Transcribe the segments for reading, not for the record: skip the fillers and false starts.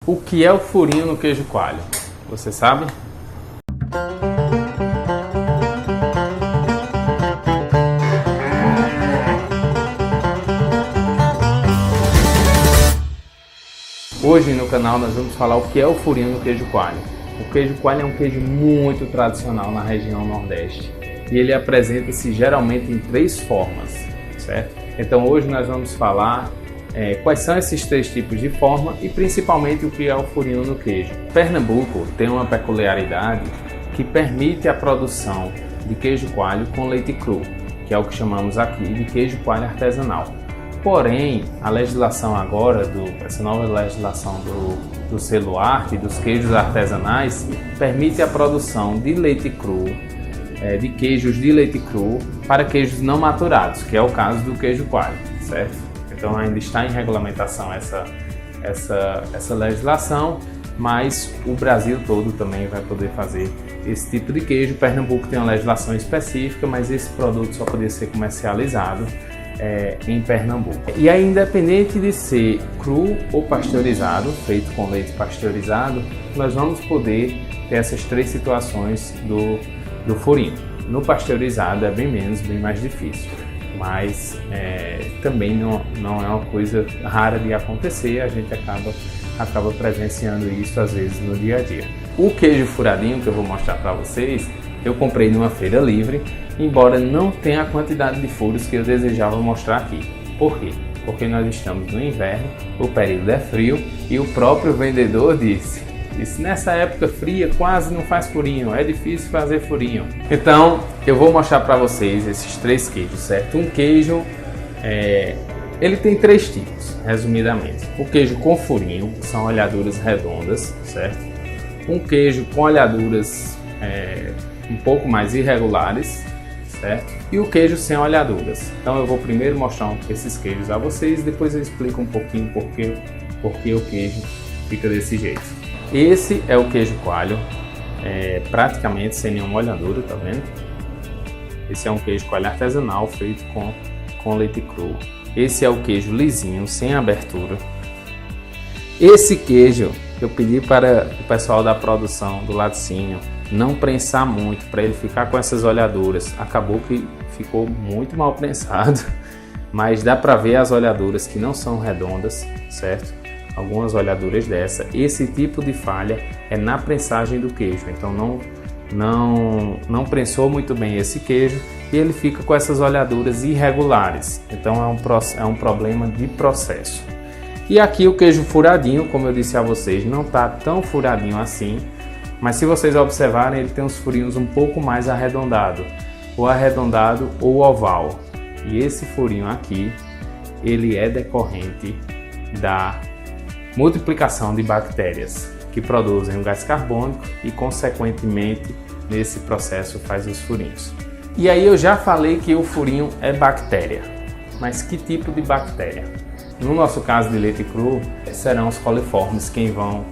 O que é o furinho no queijo coalho? Você sabe? Hoje no canal nós vamos falar o que é o furinho no queijo coalho. O queijo coalho é um queijo muito tradicional na região Nordeste e ele apresenta-se geralmente em 3 formas, certo? Então hoje nós vamos falar quais são esses 3 tipos de forma e principalmente o que é o furinho no queijo. Pernambuco tem uma peculiaridade que permite a produção de queijo coalho com leite cru, que é o que chamamos aqui de queijo coalho artesanal. Porém, a legislação agora, essa nova legislação do selo Arte, dos queijos artesanais, permite a produção de leite cru, de queijos de leite cru para queijos não maturados, que é o caso do queijo coalho, certo? Então ainda está em regulamentação essa legislação, mas o Brasil todo também vai poder fazer esse tipo de queijo. Pernambuco tem uma legislação específica, mas esse produto só poderia ser comercializado em Pernambuco. E aí, independente de ser cru ou pasteurizado, feito com leite pasteurizado, nós vamos poder ter essas 3 situações do furinho. No pasteurizado é bem mais difícil, mas também não é uma coisa rara de acontecer, a gente acaba presenciando isso às vezes no dia a dia. O queijo furadinho que eu vou mostrar para vocês, eu comprei numa feira livre, embora não tenha a quantidade de furos que eu desejava mostrar aqui. Por quê? Porque nós estamos no inverno, o período é frio e o próprio vendedor disse nessa época fria quase não faz furinho, é difícil fazer furinho. Então eu vou mostrar para vocês esses 3 queijos, certo? Um queijo, ele tem 3 tipos, resumidamente. O queijo com furinho, que são olhaduras redondas, certo? Um queijo com olhaduras um pouco mais irregulares, certo? E o queijo sem olhaduras. Então eu vou primeiro mostrar esses queijos a vocês, depois eu explico um pouquinho por que o queijo fica desse jeito. Esse é o queijo coalho, praticamente sem nenhuma olhadura, tá vendo? Esse é um queijo coalho artesanal feito com leite cru. Esse é o queijo lisinho, sem abertura. Esse queijo eu pedi para o pessoal da produção do laticínio não prensar muito, para ele ficar com essas olhaduras. Acabou que ficou muito mal prensado, mas dá para ver as olhaduras que não são redondas, certo? Algumas olhaduras dessa. Esse tipo de falha é na prensagem do queijo, então não prensou muito bem esse queijo e ele fica com essas olhaduras irregulares. Então é um problema de processo. E aqui o queijo furadinho, como eu disse a vocês, não está tão furadinho assim, mas se vocês observarem, ele tem uns furinhos um pouco mais arredondado ou oval. E esse furinho aqui, ele é decorrente da multiplicação de bactérias que produzem o gás carbônico e, consequentemente, nesse processo faz os furinhos. E aí eu já falei que o furinho é bactéria, mas que tipo de bactéria? No nosso caso de leite cru, serão os coliformes que vão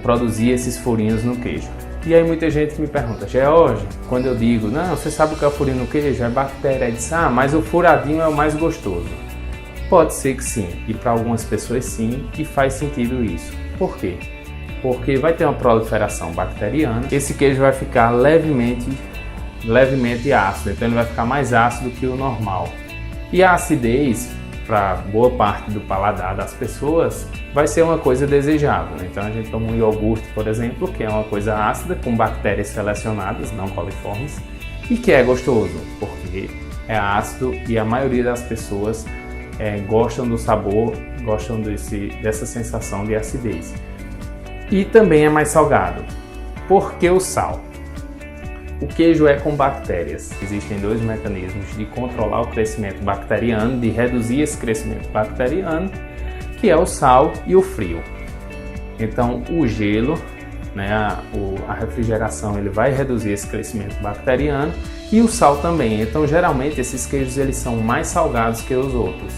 produzir esses furinhos no queijo. E aí muita gente me pergunta, George, quando eu digo, não, você sabe o que é o furinho no queijo? É bactéria. Aí diz, mas o furadinho é o mais gostoso. Pode ser que sim, e para algumas pessoas sim, e faz sentido isso. Por quê? Porque vai ter uma proliferação bacteriana, esse queijo vai ficar levemente ácido, então ele vai ficar mais ácido que o normal. E a acidez, para boa parte do paladar das pessoas, vai ser uma coisa desejável. Então a gente toma um iogurte, por exemplo, que é uma coisa ácida, com bactérias selecionadas, não coliformes, e que é gostoso, porque é ácido e a maioria das pessoas gostam do sabor, gostam dessa sensação de acidez. E também é mais salgado. Por que o sal? O queijo é com bactérias. Existem 2 mecanismos de controlar o crescimento bacteriano, de reduzir esse crescimento bacteriano, que é o sal e o frio. Então o gelo, a refrigeração, ele vai reduzir esse crescimento bacteriano e o sal também. Então geralmente esses queijos eles são mais salgados que os outros,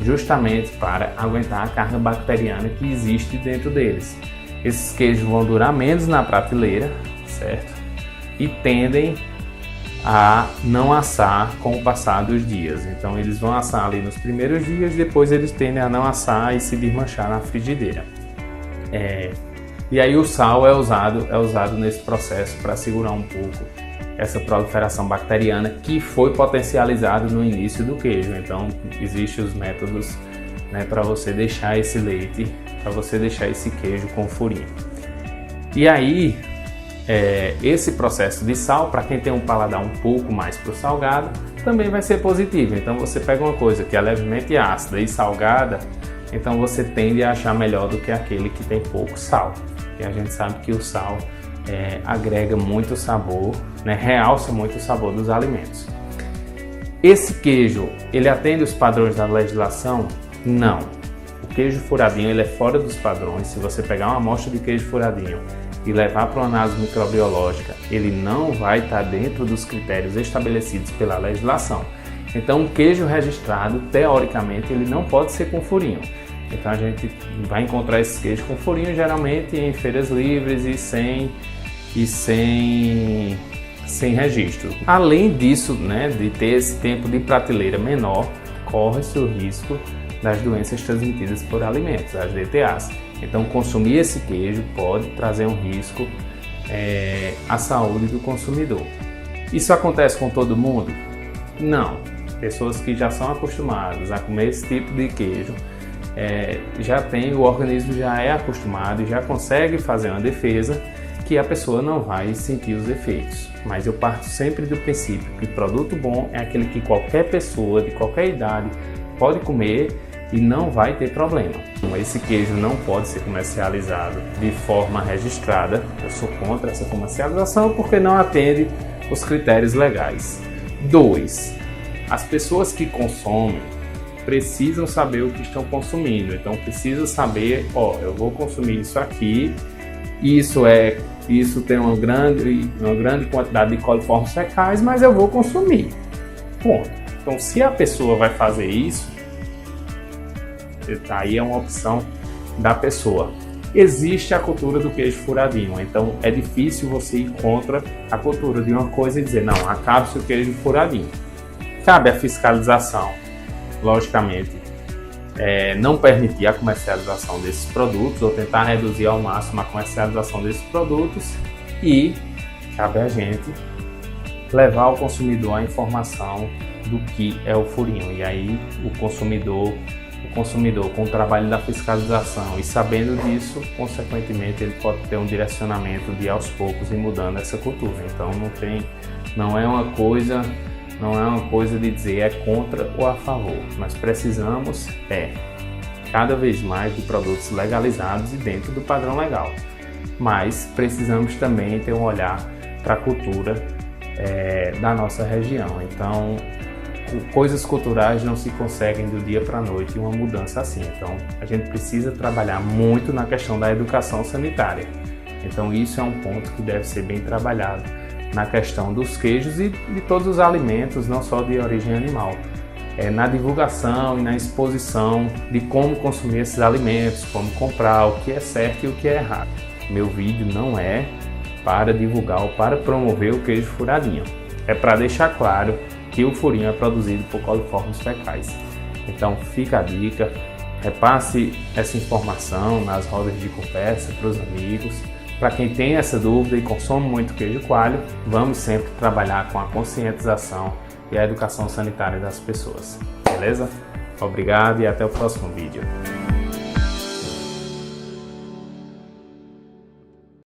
justamente para aguentar a carga bacteriana que existe dentro deles. Esses queijos vão durar menos na prateleira, certo? E tendem a não assar com o passar dos dias. Então eles vão assar ali nos primeiros dias, depois eles tendem a não assar e se desmanchar na frigideira. E aí o sal é usado nesse processo para segurar um pouco essa proliferação bacteriana que foi potencializada no início do queijo. Então existem os métodos, né, para você deixar esse leite, para você deixar esse queijo com furinho. E aí esse processo de sal, para quem tem um paladar um pouco mais pro salgado, também vai ser positivo. Então você pega uma coisa que é levemente ácida e salgada, então você tende a achar melhor do que aquele que tem pouco sal. E a gente sabe que o sal agrega muito sabor, né, realça muito o sabor dos alimentos. Esse queijo, ele atende os padrões da legislação? Não. O queijo furadinho, ele é fora dos padrões. Se você pegar uma amostra de queijo furadinho e levar para uma análise microbiológica, ele não vai estar dentro dos critérios estabelecidos pela legislação. Então, um queijo registrado, teoricamente, ele não pode ser com furinho. Então, a gente vai encontrar esses queijos com furinho geralmente em feiras livres e sem registro. Além disso, né, de ter esse tempo de prateleira menor, corre-se o risco das doenças transmitidas por alimentos, as DTAs. Então, consumir esse queijo pode trazer um risco à saúde do consumidor. Isso acontece com todo mundo? Não. Pessoas que já são acostumadas a comer esse tipo de queijo, o organismo já é acostumado e já consegue fazer uma defesa que a pessoa não vai sentir os efeitos. Mas eu parto sempre do princípio que produto bom é aquele que qualquer pessoa de qualquer idade pode comer e não vai ter problema. Esse queijo não pode ser comercializado de forma registrada. Eu sou contra essa comercialização porque não atende os critérios legais. 2. As pessoas que consomem precisam saber o que estão consumindo. Então precisa saber, eu vou consumir isso aqui, isso tem uma grande quantidade de coliformes fecais, mas eu vou consumir. Ponto. Então se a pessoa vai fazer isso, aí é uma opção da pessoa. Existe a cultura do queijo furadinho, então é difícil você ir contra a cultura de uma coisa e dizer, não, acabe-se o queijo furadinho. Cabe a fiscalização, logicamente, não permitir a comercialização desses produtos ou tentar reduzir ao máximo a comercialização desses produtos, e cabe a gente levar ao consumidor a informação do que é o furinho. E aí o consumidor com o trabalho da fiscalização e sabendo disso, consequentemente ele pode ter um direcionamento de aos poucos ir mudando essa cultura. Então não é uma coisa de dizer é contra ou a favor. Nós precisamos cada vez mais de produtos legalizados e dentro do padrão legal. Mas precisamos também ter um olhar para a cultura da nossa região. Então, coisas culturais não se conseguem do dia para a noite, uma mudança assim. Então, a gente precisa trabalhar muito na questão da educação sanitária. Então, isso é um ponto que deve ser bem trabalhado na questão dos queijos e de todos os alimentos, não só de origem animal. Na divulgação e na exposição de como consumir esses alimentos, como comprar, o que é certo e o que é errado. Meu vídeo não é para divulgar ou para promover o queijo furadinho. É para deixar claro que o furinho é produzido por coliformes fecais. Então fica a dica, repasse essa informação nas rodas de conversa para os amigos. Para quem tem essa dúvida e consome muito queijo coalho, vamos sempre trabalhar com a conscientização e a educação sanitária das pessoas. Beleza? Obrigado e até o próximo vídeo.